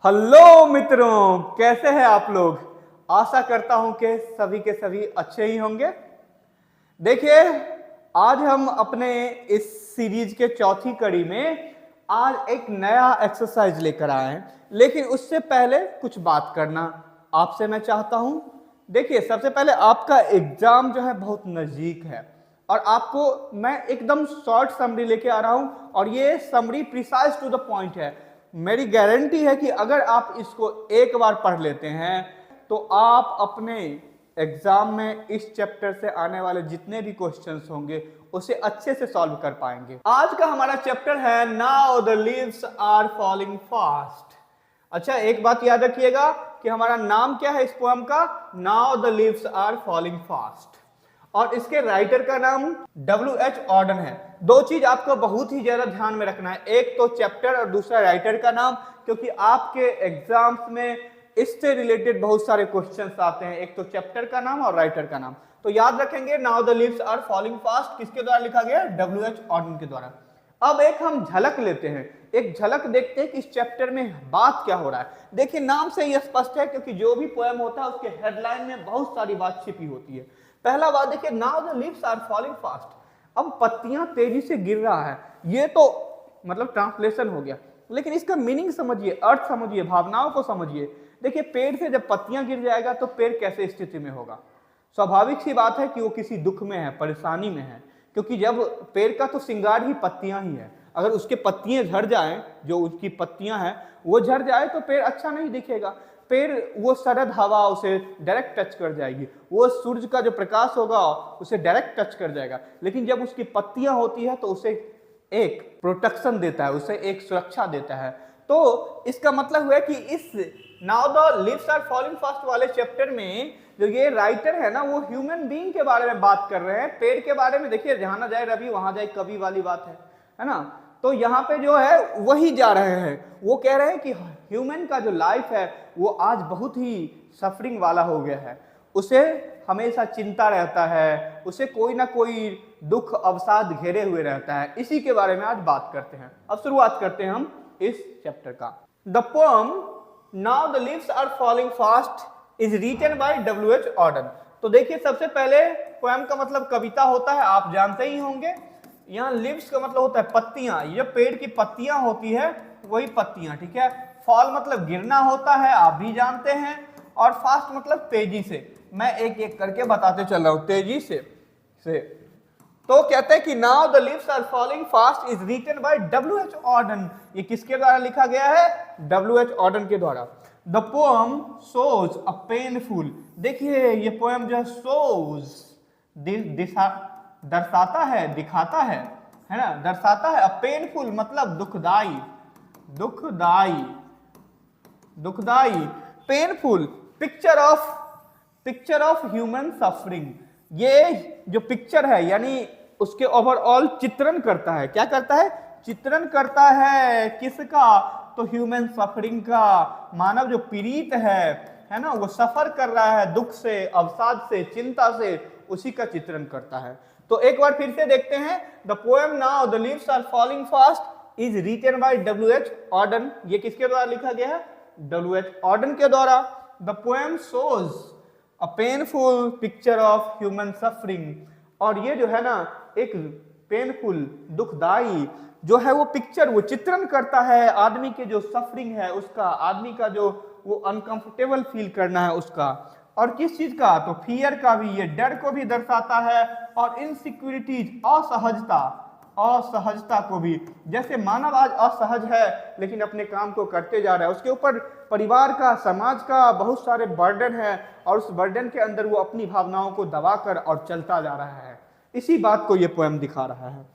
Hello मित्रों, कैसे हैं आप लोग। आशा करता हूं कि सभी के सभी अच्छे ही होंगे। देखिए, आज हम अपने इस सीरीज के चौथी कड़ी में आज एक नया एक्सरसाइज लेकर आए हैं, लेकिन उससे पहले कुछ बात करना आपसे मैं चाहता हूं। देखिए, सबसे पहले आपका एग्जाम जो है बहुत नजदीक है और आपको मैं एकदम शॉर्ट समरी लेके आ रहा हूं और ये summary precise to the point है। मेरी गारंटी है कि अगर आप इसको एक बार पढ़ लेते हैं तो आप अपने एग्जाम में इस चैप्टर से आने वाले जितने भी क्वेश्चंस होंगे उसे अच्छे से सॉल्व कर पाएंगे। आज का हमारा चैप्टर है now the leaves are falling fast. अच्छा, एक बात याद रखिएगा कि हमारा नाम क्या है इस पोएम का, now the leaves are falling fast, और इसके राइटर का नाम W.H. ऑर्डन है। दो चीज आपको बहुत ही ज्यादा ध्यान में रखना है, एक तो चैप्टर और दूसरा राइटर का नाम, क्योंकि आपके एग्जाम्स में इससे रिलेटेड बहुत सारे क्वेश्चंस आते हैं। एक तो चैप्टर का नाम और राइटर का नाम, तो याद रखेंगे now the leaves are falling fast किसके द्वारा लिखा गया, W.H. ऑर्डन के द्वारा। अब एक हम झलक लेते हैं, एक झलक देखते हैं कि इस चैप्टर में बात क्या हो रहा है। देखिए, नाम से ही स्पष्ट है, क्योंकि जो भी पोएम होता है उसके हेडलाइन में बहुत सारी बात छिपी होती है। पहला बात देखिए, now the leaves are falling fast. अब पत्तियां तेजी से गिर रहा है, ये तो मतलब ट्रांसलेशन हो गया, लेकिन इसका मीनिंग समझिए, अर्थ समझिए, भावनाओं को समझिए। देखिए, पेड़ से जब पत्तियां गिर जाएगा तो पेड़ कैसे स्थिति में होगा। स्वाभाविक सी बात है कि वो किसी दुख में है, परेशानी में है, क्योंकि जब पेड़ का तो श्रृंगार ही पत्तियां ही है। अगर उसके पत्तियां झड़ जाएं, जो उसकी पत्तियां हैं वो झड़ जाए तो पेड़ अच्छा नहीं दिखेगा। पेड़, वो सरद हवा उसे डायरेक्ट टच कर जाएगी, वो सूरज का जो प्रकाश होगा उसे डायरेक्ट टच कर जाएगा, लेकिन जब उसकी पत्तियां होती है तो उसे एक प्रोटेक्शन देता है, उसे एक सुरक्षा देता है। तो इसका मतलब हुआ कि इस now the leaves are falling fast वाले चैप्टर में जो ये राइटर है ना, वो ह्यूमन बीइंग के बारे में बात कर रहे हैं, पेड़ के बारे में। देखिए, जहां ना जाए रवि वहां जाए कवि वाली बात है ना। तो यहाँ पे जो है वही जा रहे हैं, वो कह रहे हैं कि ह्यूमन का जो लाइफ है वो आज बहुत ही सफरिंग वाला हो गया है, उसे हमेशा चिंता रहता है, उसे कोई ना कोई दुख अवसाद घेरे हुए रहता है। इसी के बारे में आज बात करते हैं। अब शुरुआत करते हैं हम इस चैप्टर का। The poem now the leaves are falling fast is written by W.H. Auden. तो देखिए, सबसे पहले पोएम का मतलब कविता होता है, आप जानते ही होंगे। यहाँ लिव्स का मतलब होता है पत्तियां, ये पेड़ की पत्तियां होती है वही पत्तियां, ठीक है। फॉल मतलब गिरना होता है, आप भी जानते हैं, और फास्ट मतलब तेजी से। मैं एक एक करके बताते चल रहा हूं, तेजी से। तो कहते हैं कि now the leaves are falling fast is written by W.H. Auden. ये किसके द्वारा लिखा गया है, W.H. ऑर्डन के द्वारा। The poem shows a painful, देखिए ये पोएम जो है शोज दर्शाता है, दिखाता है ना, दर्शाता है। पेनफुल मतलब दुखदाई, दुखदाई, दुखदाई, painful, picture of human suffering. ये जो पिक्चर है यानी उसके ओवरऑल चित्रण करता है। क्या करता है, चित्रण करता है किसका, तो ह्यूमन सफरिंग का। मानव जो पीड़ित है ना, वो सफर कर रहा है दुख से, अवसाद से, चिंता से, उसी का चित्रण करता है। तो एक बार फिर से देखते हैं। The poem now the leaves are falling fast is written by W.H. Auden. ये किसके द्वारा लिखा गया है, W.H. ऑर्डन के द्वारा। The poem shows a painful picture of human suffering. और ये जो है ना, एक पेनफुल, दुखदाई जो है वो पिक्चर, वो चित्रण करता है आदमी के जो सफरिंग है उसका, आदमी का जो वो अनकंफर्टेबल फील करना है उसका। और किस चीज का, तो फियर का भी, ये डर को भी दर्शाता है, और इनसिक्योरिटीज, असहजता, असहजता को भी। जैसे मानव आज असहज है लेकिन अपने काम को करते जा रहा है, उसके ऊपर परिवार का, समाज का बहुत सारे बर्डन है, और उस बर्डन के अंदर वो अपनी भावनाओं को दबाकर और चलता जा रहा है। इसी बात को ये पोएम दिखा रहा है।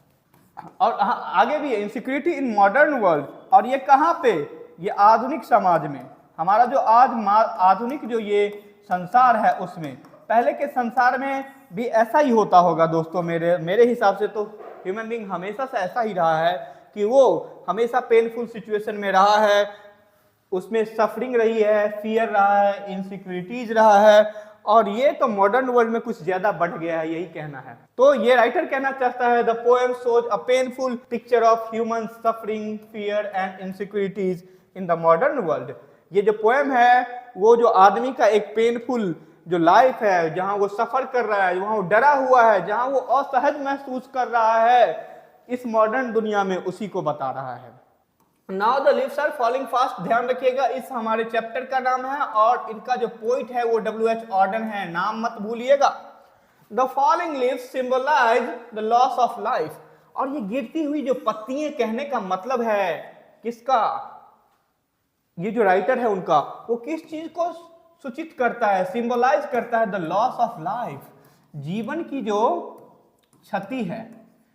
और आगे भी है, इनसिक्योरिटी इन मॉडर्न वर्ल्ड। और ये कहाँ पे, ये आधुनिक समाज में, हमारा जो आज आधुनिक जो ये संसार है उसमें। पहले के संसार में भी ऐसा ही होता होगा दोस्तों, मेरे हिसाब से तो ह्यूमन बीइंग हमेशा से ऐसा ही रहा है कि वो हमेशा पेनफुल सिचुएशन में रहा है, उसमें सफरिंग रही है, फियर रहा है, इनसिक्योरिटीज रहा है। और ये तो मॉडर्न वर्ल्ड में कुछ ज्यादा बढ़ गया है, यही कहना है। तो ये राइटर कहना चाहता है, the poem shows a painful picture of human suffering, fear and insecurities in the modern world. ये जो पोएम है वो जो आदमी का एक पेनफुल जो लाइफ है, जहां वो सफर कर रहा है, वहां वो डरा हुआ है, जहां वो असहज महसूस कर रहा है इस मॉडर्न दुनिया में, उसी को बता रहा है। Now the leaves are falling fast, ध्यान रखिएगा इस हमारे चैप्टर का नाम है और इनका जो पोइट है वो W.H. ऑर्डन है, नाम मत भूलिएगा। The falling leaves symbolise the loss of life, और ये गिरती हुई जो पत्तियां कहने का मतलब है किसका, ये जो राइटर है उनका, वो किस चीज को सूचित करता है, सिंबलाइज करता है, द लॉस ऑफ लाइफ, जीवन की जो क्षति है,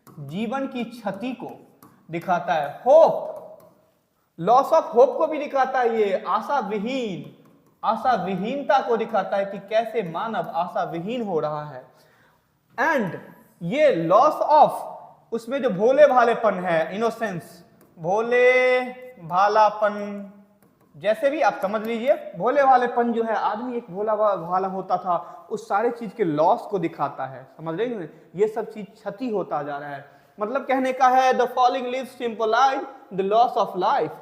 जीवन की क्षति को दिखाता है। होप, लॉस ऑफ होप को भी दिखाता है, ये आशा विहीन, आशा विहीनता को दिखाता है कि कैसे मानव आशा विहीन हो रहा है। एंड ये लॉस ऑफ, उसमें जो भोले भालेपन है, इनोसेंस, भोले भालापन, जैसे भी आप समझ लीजिए, भोले भालेपन जो है, आदमी एक भोला भाला होता था, उस सारे चीज के लॉस को दिखाता है, समझ रहे हैं, ये सब चीज क्षति होता जा रहा है। मतलब कहने का है the falling leaves symbolise the loss of life,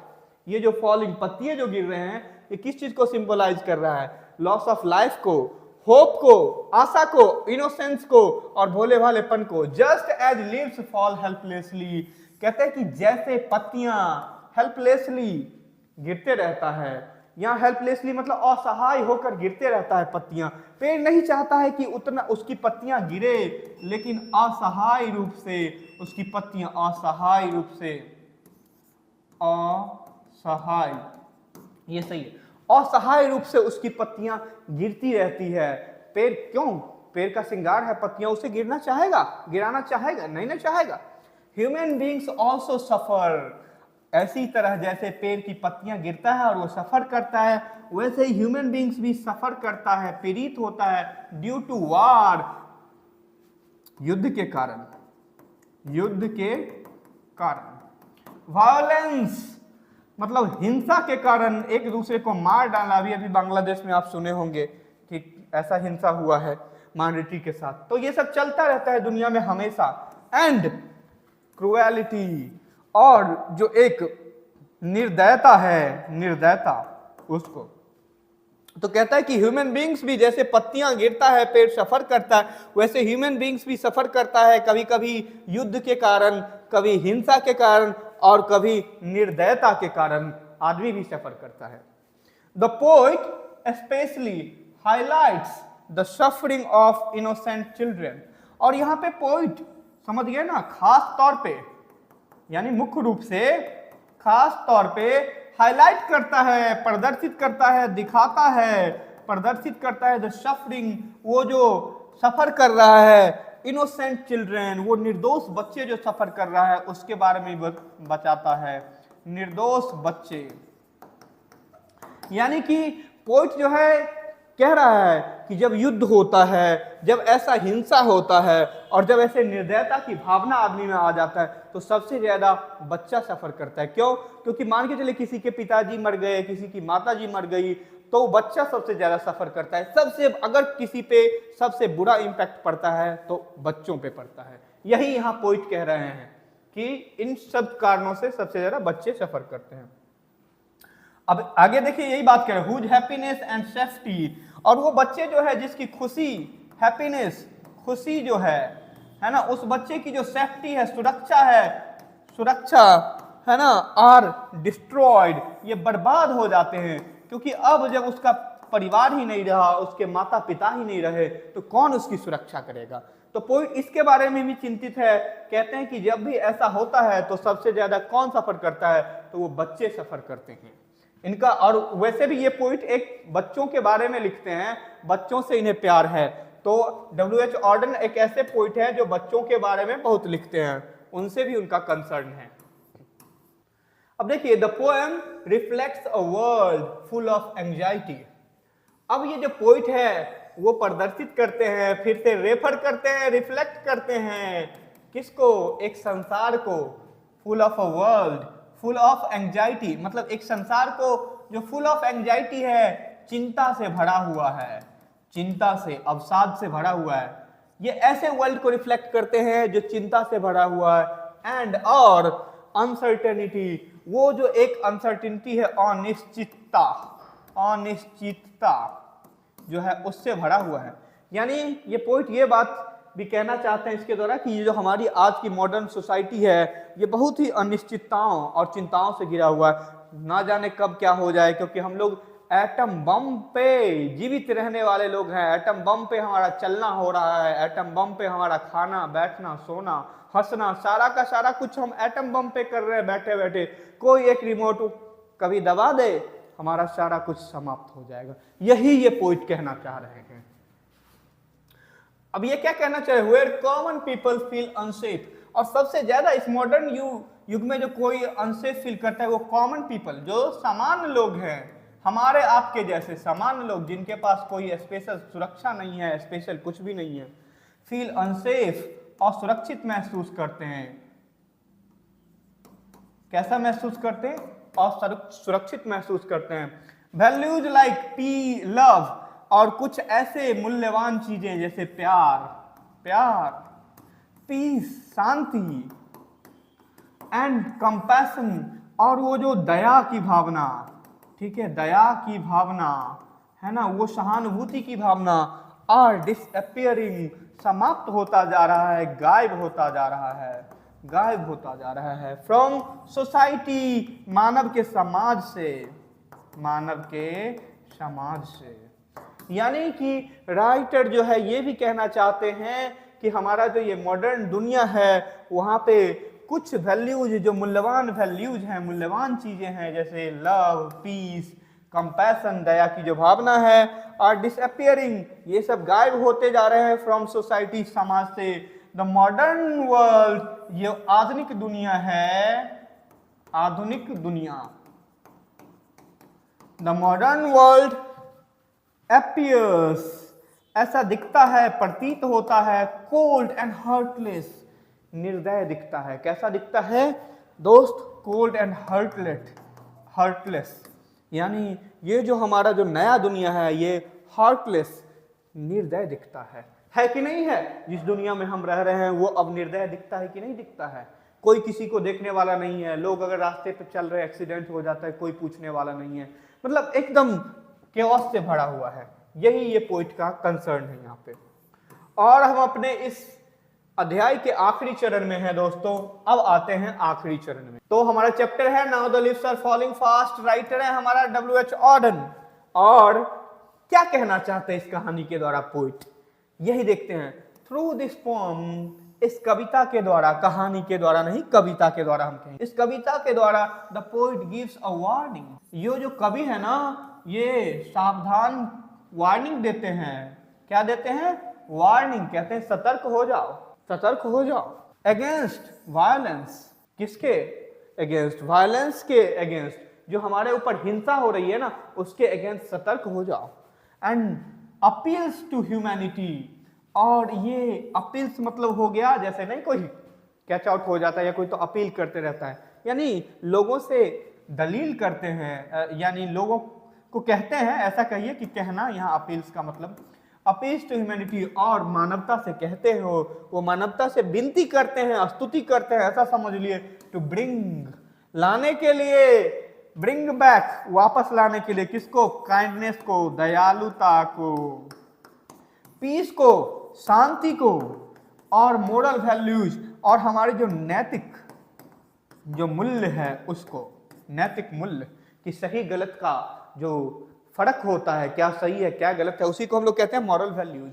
ये जो फॉलिंग पत्तियां जो गिर रहे हैं ये किस चीज को सिंबलाइज कर रहा है, लॉस ऑफ लाइफ को, होप को, आशा को, इनोसेंस को और भोले भालेपन को। Just as leaves fall helplessly, कहते हैं कि जैसे पत्तियां हेल्पलेसली गिरते रहता है, यहाँ हेल्पलेसली मतलब असहाय होकर गिरते रहता है पत्तियां। पेड़ नहीं चाहता है कि उतना उसकी पत्तियां गिरे, लेकिन असहाय रूप से उसकी पत्तियां, असहाय रूप से, असहाय, ये सही है, असहाय रूप से उसकी पत्तियां गिरती रहती है। पेड़ क्यों, पेड़ का श्रृंगार है पत्तियां, उसे गिरना चाहेगा, गिराना चाहेगा, नहीं ना चाहेगा। ह्यूमन बींग्स ऑल्सो सफर, ऐसी तरह जैसे पेड़ की पत्तियां गिरता है और वो सफर करता है, वैसे ही ह्यूमन बींग्स भी सफर करता है, पीड़ित होता है, ड्यू टू वार, युद्ध के कारण, युद्ध के कारण, वायलेंस मतलब हिंसा के कारण, एक दूसरे को मार डालना। अभी बांग्लादेश में आप सुने होंगे कि ऐसा हिंसा हुआ है माइनॉरिटी के साथ, तो ये सब चलता रहता है दुनिया में हमेशा। एंड क्रुएलिटी, और जो एक निर्दयता है, निर्दयता उसको, तो कहता है कि ह्यूमन बींग्स भी जैसे पत्तियां गिरता है, पेड़ सफर करता है, वैसे ह्यूमन बींग्स भी सफर करता है, कभी कभी युद्ध के कारण, कभी हिंसा के कारण और कभी निर्दयता के कारण आदमी भी सफर करता है। The poet specially highlights the suffering of innocent children, और यहाँ पे पोएट समझ गए ना, खास तौर पे, यानी मुख्य रूप से खास तौर पे हाईलाइट करता है, प्रदर्शित करता है, दिखाता है, प्रदर्शित करता है द सफरिंग, वो जो सफर कर रहा है, इनोसेंट चिल्ड्रन, वो निर्दोष बच्चे जो सफर कर रहा है उसके बारे में बचाता है, निर्दोष बच्चे। यानी कि पोइट जो है कह रहा है कि जब युद्ध होता है, जब ऐसा हिंसा होता है और जब ऐसे निर्दयता की भावना आदमी में आ जाता है तो सबसे ज्यादा बच्चा सफर करता है। क्यों? क्योंकि मान के चले किसी के पिताजी मर गए, किसी की माताजी मर गई, तो बच्चा सबसे ज्यादा सफर करता है। सबसे अगर किसी पे सबसे बुरा इंपैक्ट पड़ता है तो बच्चों पे पड़ता है। यही यहाँ पोइट कह रहे हैं कि इन सब कारणों से सबसे ज्यादा बच्चे सफर करते हैं। अब आगे देखिए यही बात करें, हुज हैप्पीनेस एंड सेफ्टी, और वो बच्चे जो है जिसकी खुशी, हैप्पीनेस खुशी जो है ना, उस बच्चे की जो सेफ्टी है, सुरक्षा है, सुरक्षा है ना, आर डिस्ट्रॉयड, ये बर्बाद हो जाते हैं। क्योंकि अब जब उसका परिवार ही नहीं रहा, उसके माता पिता ही नहीं रहे, तो कौन उसकी सुरक्षा करेगा। तो पोइट इसके बारे में भी चिंतित है, कहते हैं कि जब भी ऐसा होता है तो सबसे ज्यादा कौन सफर करता है, तो वो बच्चे सफर करते हैं इनका। और वैसे भी ये पोइट एक बच्चों के बारे में लिखते हैं, बच्चों से इन्हें प्यार है। तो W.H. ऑर्डन एक ऐसे पोइट है जो बच्चों के बारे में बहुत लिखते हैं, उनसे भी उनका कंसर्न है। अब देखिए, the poem reflects a world full of anxiety. अब ये जो पोइट है वो प्रदर्शित करते हैं, फिर से रेफर करते हैं, रिफ्लेक्ट करते हैं किसको, एक संसार को, full of a world full of anxiety, मतलब एक संसार को जो फुल ऑफ एंजाइटी है, चिंता से भरा हुआ है, चिंता से, अवसाद से भरा हुआ है। ये ऐसे वर्ल्ड को रिफ्लेक्ट करते हैं जो चिंता से भरा हुआ है। एंड और अनसर्टेनिटी, वो जो एक अनसर्टेनिटी है, अनिश्चितता, अनिश्चितता जो है उससे भरा हुआ है। यानी ये पोइट ये बात भी कहना चाहते हैं इसके द्वारा कि ये जो हमारी आज की मॉडर्न सोसाइटी है ये बहुत ही अनिश्चितताओं और चिंताओं से घिरा हुआ है। ना जाने कब क्या हो जाए, क्योंकि हम लोग एटम बम पे जीवित रहने वाले लोग हैं। एटम बम पे हमारा चलना हो रहा है, एटम बम पे हमारा खाना, बैठना, सोना, हंसना, सारा का सारा कुछ हम एटम बम पे कर रहे हैं बैठे बैठे। कोई एक रिमोट कभी दबा दे, हमारा सारा कुछ समाप्त हो जाएगा। यही ये पोइट कहना चाह रहे हैं। अब ये क्या कहना चाहे, where common people feel unsafe, और सबसे ज्यादा इस मॉडर्न युग में जो कोई अनसेफ फील करता है वो कॉमन पीपल, जो सामान्य लोग हैं, हमारे आपके जैसे सामान्य लोग जिनके पास कोई स्पेशल सुरक्षा नहीं है, स्पेशल कुछ भी नहीं है, फील अनसेफ, असुरक्षित महसूस करते हैं। कैसा महसूस करते हैं? असुरक्षित महसूस करते हैं। वैल्यूज लाइक पी, लव, और कुछ ऐसे मूल्यवान चीजें जैसे प्यार, पीस, शांति, एंड कंपैशन, और वो जो दया की भावना, ठीक है, दया की भावना है ना, वो सहानुभूति की भावना, आर डिसअपियरिंग, समाप्त होता जा रहा है, गायब होता जा रहा है, गायब होता जा रहा है, फ्रॉम सोसाइटी, मानव के समाज से, मानव के समाज से। यानी कि राइटर जो है ये भी कहना चाहते हैं कि हमारा जो ये मॉडर्न दुनिया है वहाँ पे कुछ वैल्यूज, जो मूल्यवान वैल्यूज हैं, मूल्यवान चीजें हैं, जैसे लव, पीस, कंपैशन, दया की जो भावना है, और डिसअपियरिंग, ये सब गायब होते जा रहे हैं फ्रॉम सोसाइटी, समाज से। द मॉडर्न वर्ल्ड, ये आधुनिक दुनिया है, आधुनिक दुनिया, द मॉडर्न वर्ल्ड appears, ऐसा दिखता है, प्रतीत होता है, कोल्ड एंड हार्टलेस, निर्दय दिखता है। कैसा दिखता है दोस्त? कोल्ड एंड हार्टलेस, यानी ये जो हमारा जो नया दुनिया है ये हार्टलेस, निर्दय दिखता है कि नहीं है? जिस दुनिया में हम रह रहे हैं वो अब निर्दय दिखता है कि नहीं दिखता है? कोई किसी को देखने वाला नहीं है, लोग अगर रास्ते पे चल रहे एक्सीडेंट हो जाता है, कोई पूछने वाला नहीं है, मतलब एकदम केओस से भरा हुआ है। यही ये पोइट का कंसर्न है यहाँ पे। और हम अपने इस अध्याय के आखिरी चरण में हैं दोस्तों। अब आते हैं आखिरी चरण में। तो हमारा चैप्टर है now the leaves are falling fast, writer है हमारा W.H. ऑडन। और क्या कहना चाहते हैं इस कहानी के द्वारा पोइट, यही देखते हैं। थ्रू दिस पोएम, इस कविता के द्वारा, कहानी के द्वारा नहीं, कविता के द्वारा हम कहें, इस कविता के द्वारा the poet gives a warning, ये जो कवि है ना ये सावधान वार्निंग देते हैं। क्या देते हैं? वार्निंग, कहते हैं सतर्क हो जाओ, सतर्क हो जाओ। अगेंस्ट वायलेंस, किसके अगेंस्ट? वायलेंस के अगेंस्ट, जो हमारे ऊपर हिंसा हो रही है ना उसके अगेंस्ट सतर्क हो जाओ। एंड अपील्स टू ह्यूमैनिटी, और ये अपील्स मतलब हो गया जैसे नहीं कोई कैच आउट हो जाता है या कोई तो अपील करते रहता है, यानी लोगों से दलील करते हैं, यानी लोगों को कहते हैं, ऐसा कहिए कि कहना यहाँ अपील्स का मतलब, अपील्स टू ह्यूमैनिटी, और मानवता से कहते हो, वो मानवता से विनती करते हैं, स्तुति करते हैं, ऐसा समझ लिए। टू ब्रिंग, लाने के लिए, ब्रिंग बैक, वापस लाने के लिए, किसको? काइंडनेस को, दयालुता को, पीस को, शांति को, और मोरल वैल्यूज, और हमारे जो नैतिक जो मूल्य है उसको, नैतिक मूल्य कि सही गलत का जो फर्क होता है, क्या सही है क्या गलत है, उसी को हम लोग कहते हैं मॉरल वैल्यूज।